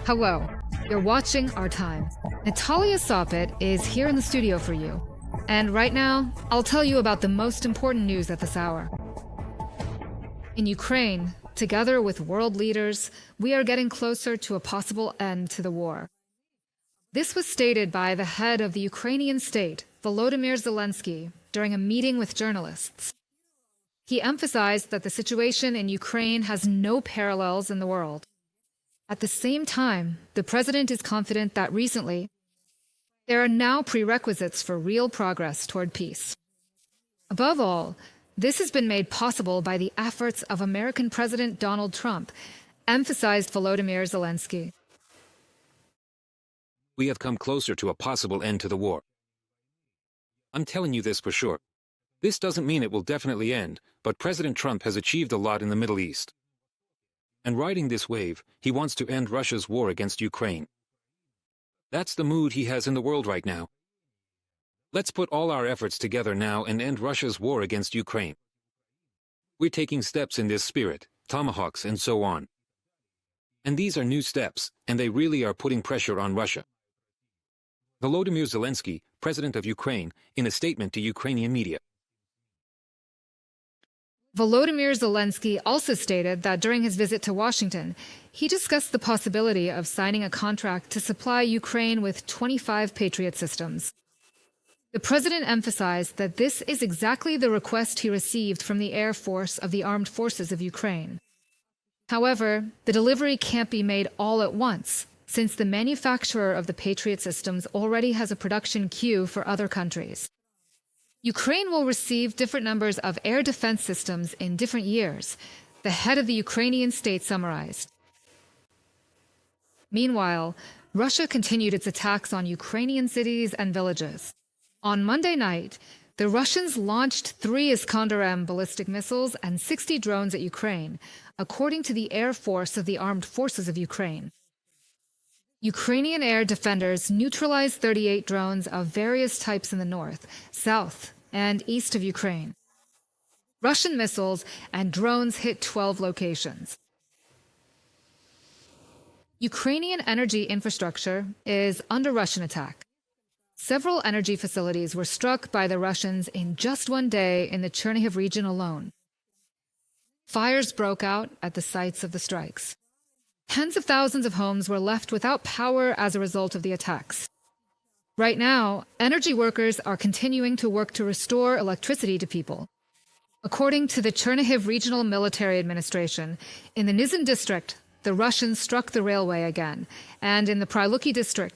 Hello, you're watching Our Time. Natalia Sopit is here in the studio for you. And right now, I'll tell you about the most important news at this hour. In Ukraine, together with world leaders, we are getting closer to a possible end to the war. This was stated by the head of the Ukrainian state, Volodymyr Zelenskyy, during a meeting with journalists. He emphasized that the situation in Ukraine has no parallels in the world. At the same time, the president is confident that recently, there are now prerequisites for real progress toward peace. Above all, this has been made possible by the efforts of American President Donald Trump, emphasized Volodymyr Zelenskyy. We have come closer to a possible end to the war. I'm telling you this for sure. This doesn't mean it will definitely end, but President Trump has achieved a lot in the Middle East. And riding this wave, he wants to end Russia's war against Ukraine. That's the mood he has in the world right now. Let's put all our efforts together now and end Russia's war against Ukraine. We're taking steps in this spirit, tomahawks and so on. And these are new steps, and they really are putting pressure on Russia. Volodymyr Zelenskyy, president of Ukraine, in a statement to Ukrainian media. Volodymyr Zelenskyy also stated that during his visit to Washington, he discussed the possibility of signing a contract to supply Ukraine with 25 Patriot systems. The president emphasized that this is exactly the request he received from the Air Force of the Armed Forces of Ukraine. However, the delivery can't be made all at once, since the manufacturer of the Patriot systems already has a production queue for other countries. Ukraine will receive different numbers of air defense systems in different years, the head of the Ukrainian state summarized. Meanwhile, Russia continued its attacks on Ukrainian cities and villages. On Monday night, the Russians launched 3 Iskander-M ballistic missiles and 60 drones at Ukraine, according to the Air Force of the Armed Forces of Ukraine. Ukrainian air defenders neutralized 38 drones of various types in the north, south, and east of Ukraine. Russian missiles and drones hit 12 locations. Ukrainian energy infrastructure is under Russian attack. Several energy facilities were struck by the Russians in just one day in the Chernihiv region alone. Fires broke out at the sites of the strikes. Tens of thousands of homes were left without power as a result of the attacks. Right now, energy workers are continuing to work to restore electricity to people. According to the Chernihiv Regional Military Administration, in the Nizhyn district, the Russians struck the railway again, and in the Pryluki district,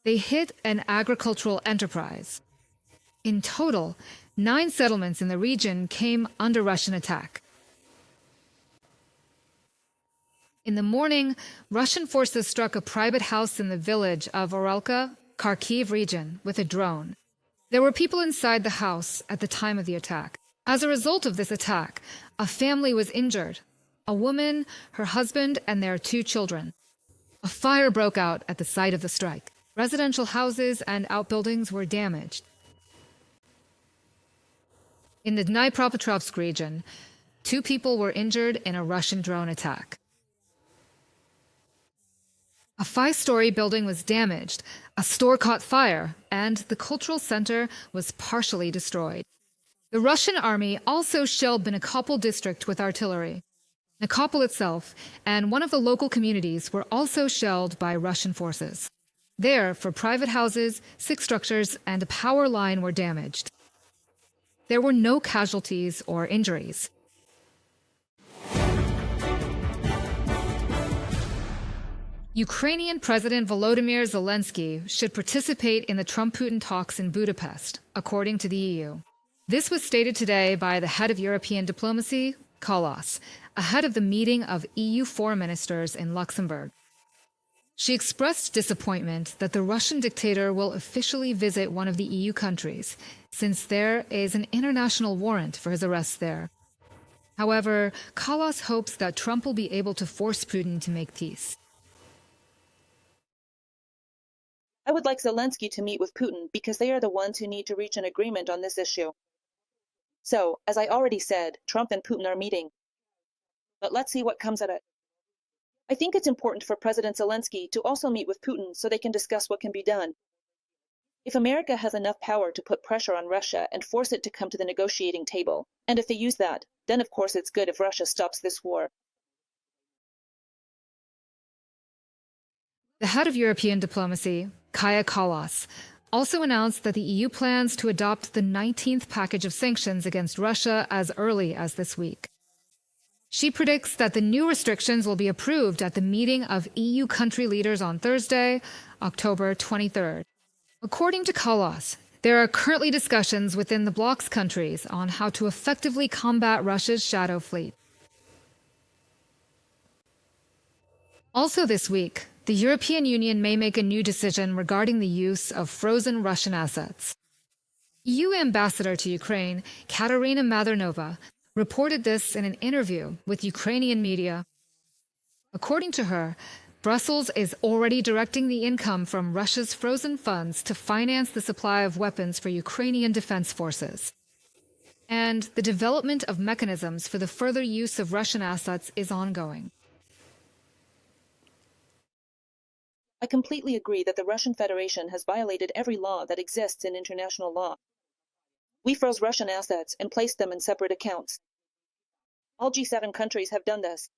they hit an agricultural enterprise. In total, 9 settlements in the region came under Russian attack. In the morning, Russian forces struck a private house in the village of Orelka, Kharkiv region, with a drone. There were people inside the house at the time of the attack. As a result of this attack, a family was injured: a woman, her husband, and their 2 children. A fire broke out at the site of the strike. Residential houses and outbuildings were damaged. In the Dnipropetrovsk region, 2 people were injured in a Russian drone attack. A 5-story building was damaged, a store caught fire, and the cultural center was partially destroyed. The Russian army also shelled the Nikopol district with artillery. Nikopol itself and one of the local communities were also shelled by Russian forces. There, for private houses, 6 structures, and a power line were damaged. There were no casualties or injuries. Ukrainian President Volodymyr Zelenskyy should participate in the Trump-Putin talks in Budapest, according to the EU. This was stated today by the head of European diplomacy, Kallas, ahead of the meeting of EU foreign ministers in Luxembourg. She expressed disappointment that the Russian dictator will officially visit one of the EU countries, since there is an international warrant for his arrest there. However, Kallas hopes that Trump will be able to force Putin to make peace. I would like Zelenskyy to meet with Putin because they are the ones who need to reach an agreement on this issue. So, as I already said, Trump and Putin are meeting. But let's see what comes of it. I think it's important for President Zelenskyy to also meet with Putin so they can discuss what can be done. If America has enough power to put pressure on Russia and force it to come to the negotiating table, and if they use that, then of course it's good if Russia stops this war. The head of European diplomacy, Kaja Kallas, also announced that the EU plans to adopt the 19th package of sanctions against Russia as early as this week. She predicts that the new restrictions will be approved at the meeting of EU country leaders on Thursday, October 23rd. According to Kallas, there are currently discussions within the bloc's countries on how to effectively combat Russia's shadow fleet. Also this week, the European Union may make a new decision regarding the use of frozen Russian assets. EU Ambassador to Ukraine, Katerina Madernova, reported this in an interview with Ukrainian media. According to her, Brussels is already directing the income from Russia's frozen funds to finance the supply of weapons for Ukrainian defense forces. And the development of mechanisms for the further use of Russian assets is ongoing. I completely agree that the Russian Federation has violated every law that exists in international law. We froze Russian assets and placed them in separate accounts. All G7 countries have done this,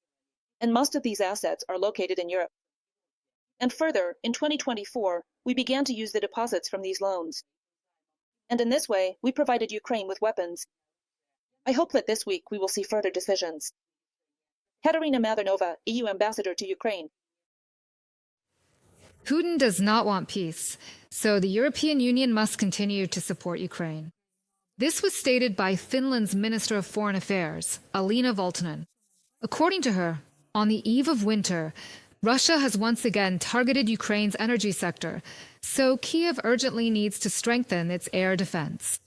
and most of these assets are located in Europe. And further, in 2024, we began to use the deposits from these loans. And in this way, we provided Ukraine with weapons. I hope that this week we will see further decisions. Katerina Madernova, EU Ambassador to Ukraine. Putin does not want peace, so the European Union must continue to support Ukraine. This was stated by Finland's Minister of Foreign Affairs, Alina Valtonen. According to her, on the eve of winter, Russia has once again targeted Ukraine's energy sector, so Kyiv urgently needs to strengthen its air defense.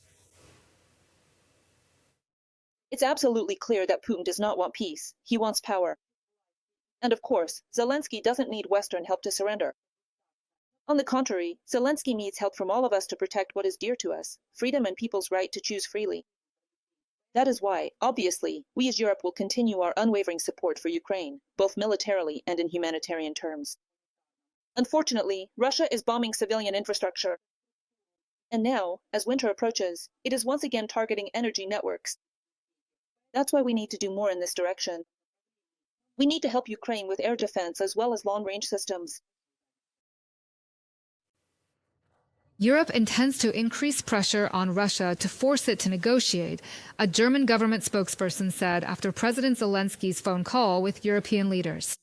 It's absolutely clear that Putin does not want peace. He wants power. And of course, Zelenskyy doesn't need Western help to surrender. On the contrary, Zelenskyy needs help from all of us to protect what is dear to us, freedom and people's right to choose freely. That is why, obviously, we as Europe will continue our unwavering support for Ukraine, both militarily and in humanitarian terms. Unfortunately, Russia is bombing civilian infrastructure. And now, as winter approaches, it is once again targeting energy networks. That's why we need to do more in this direction. We need to help Ukraine with air defense as well as long-range systems. Europe intends to increase pressure on Russia to force it to negotiate, a German government spokesperson said after President Zelenskyy's phone call with European leaders.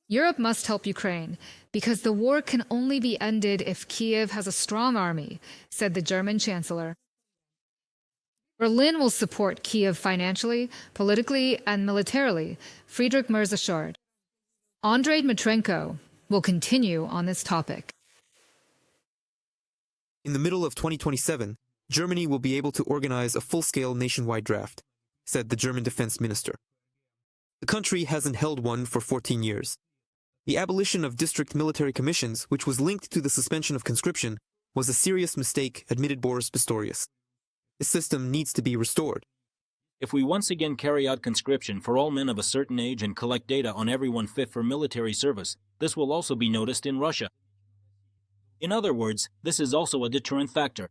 Europe must help Ukraine, because the war can only be ended if Kyiv has a strong army, said the German chancellor. Berlin will support Kyiv financially, politically, and militarily, Friedrich Merz assured. Andrei Dmytrenko will continue on this topic. In the middle of 2027, Germany will be able to organize a full-scale nationwide draft, said the German defense minister. The country hasn't held one for 14 years. The abolition of district military commissions, which was linked to the suspension of conscription, was a serious mistake, admitted Boris Pistorius. The system needs to be restored. If we once again carry out conscription for all men of a certain age and collect data on everyone fit for military service, this will also be noticed in Russia. In other words, this is also a deterrent factor.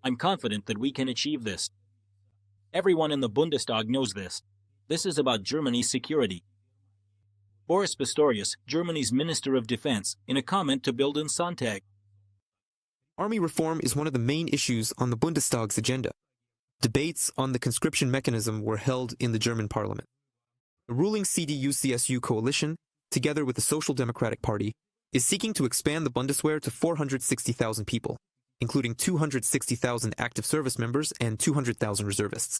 I'm confident that we can achieve this. Everyone in the Bundestag knows this. This is about Germany's security. Boris Pistorius, Germany's Minister of Defense, in a comment to Bild and Sonntag. Army reform is one of the main issues on the Bundestag's agenda. Debates on the conscription mechanism were held in the German parliament. The ruling CDU-CSU coalition, together with the Social Democratic Party, is seeking to expand the Bundeswehr to 460,000 people, including 260,000 active service members and 200,000 reservists.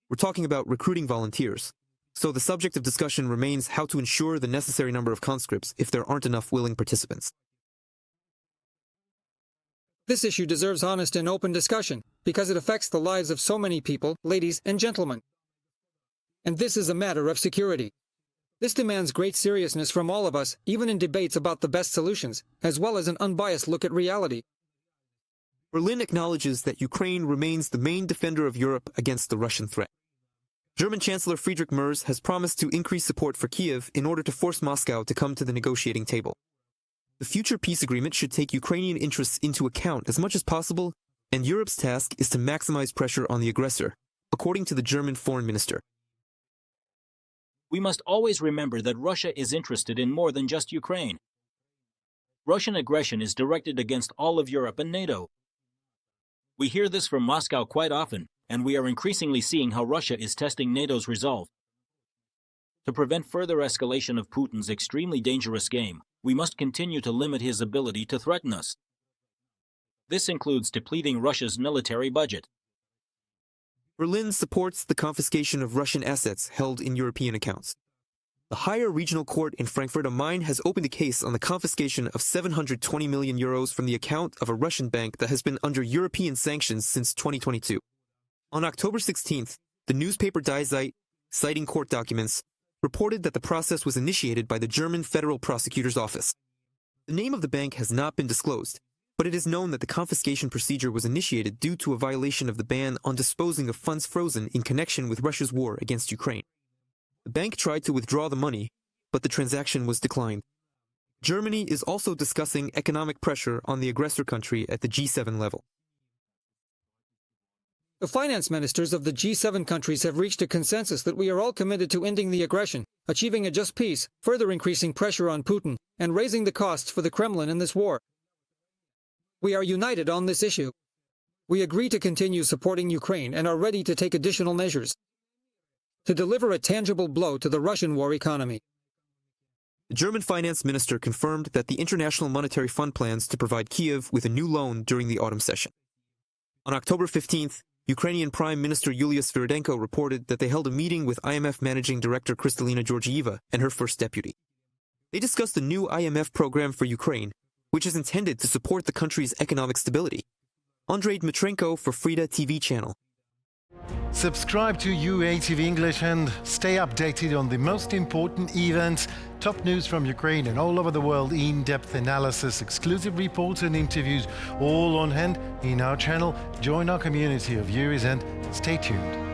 We're talking about recruiting volunteers, so the subject of discussion remains how to ensure the necessary number of conscripts if there aren't enough willing participants. This issue deserves honest and open discussion because it affects the lives of so many people, ladies and gentlemen. And this is a matter of security. This demands great seriousness from all of us, even in debates about the best solutions, as well as an unbiased look at reality. Berlin acknowledges that Ukraine remains the main defender of Europe against the Russian threat. German Chancellor Friedrich Merz has promised to increase support for Kiev in order to force Moscow to come to the negotiating table. The future peace agreement should take Ukrainian interests into account as much as possible, and Europe's task is to maximize pressure on the aggressor, according to the German foreign minister. We must always remember that Russia is interested in more than just Ukraine. Russian aggression is directed against all of Europe and NATO. We hear this from Moscow quite often, and we are increasingly seeing how Russia is testing NATO's resolve. To prevent further escalation of Putin's extremely dangerous game, we must continue to limit his ability to threaten us. This includes depleting Russia's military budget. Berlin supports the confiscation of Russian assets held in European accounts. The higher regional court in Frankfurt am Main has opened a case on the confiscation of 720 million euros from the account of a Russian bank that has been under European sanctions since 2022. On October 16th, the newspaper Die Zeit, citing court documents, reported that the process was initiated by the German Federal Prosecutor's Office. The name of the bank has not been disclosed, but it is known that the confiscation procedure was initiated due to a violation of the ban on disposing of funds frozen in connection with Russia's war against Ukraine. The bank tried to withdraw the money, but the transaction was declined. Germany is also discussing economic pressure on the aggressor country at the G7 level. The finance ministers of the G7 countries have reached a consensus that we are all committed to ending the aggression, achieving a just peace, further increasing pressure on Putin, and raising the costs for the Kremlin in this war. We are united on this issue. We agree to continue supporting Ukraine and are ready to take additional measures to deliver a tangible blow to the Russian war economy. The German finance minister confirmed that the International Monetary Fund plans to provide Kiev with a new loan during the autumn session. On October 15th, Ukrainian Prime Minister Yulia Sviridenko reported that they held a meeting with IMF Managing Director Kristalina Georgieva and her first deputy. They discussed a new IMF program for Ukraine, which is intended to support the country's economic stability. Andrei Dmitrenko for Frida TV channel. Subscribe to UATV English and stay updated on the most important events, top news from Ukraine and all over the world, in-depth analysis, exclusive reports and interviews, all on hand in our channel. Join our community of viewers and stay tuned.